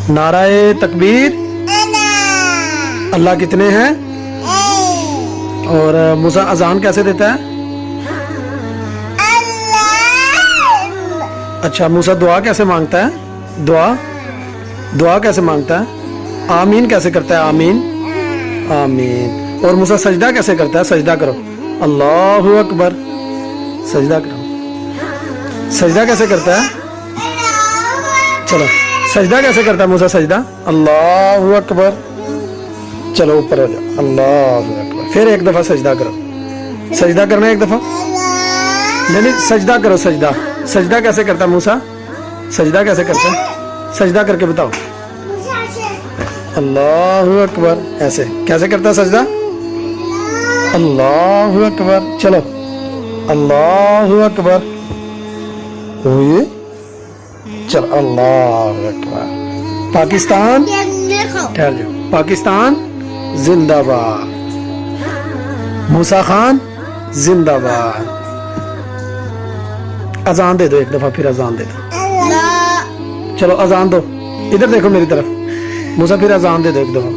नाराए तकबीर। अल्लाह कितने हैं? और मूसा अजान कैसे देता है? अच्छा, मूसा दुआ कैसे मांगता है? दुआ कैसे मांगता है? आमीन कैसे करता है? आमीन आमीन। और मूसा सजदा कैसे करता है? सजदा करो, अल्लाहु अकबर। सजदा करो। सजदा कैसे करता है? चलो, सजदा कैसे करता है मूसा? सजदा अल्लाहु अकबर। चलो ऊपर हो जाओ, अल्लाहु अकबर। फिर एक दफा सजदा करो। सजदा करना है एक दफा। नहीं, सजदा करो। सजदा कैसे करता है मूसा? सजदा कैसे करता है? सजदा करके बताओ। अल्लाहु अकबर। ऐसे कैसे करता है सजदा? अल्लाहु अकबर। चलो, अल्लाहु अकबर। हुई। चलो, अल्लाहु अकबर। पाकिस्तान, ठहर जाओ। पाकिस्तान जिंदाबाद। मूसा खान जिंदाबाद। अजान दे दो एक दफा, फिर अजान दे दो। चलो अजान दो, इधर देखो मेरी तरफ। मूसा फिर अजान दे दो एक दफा।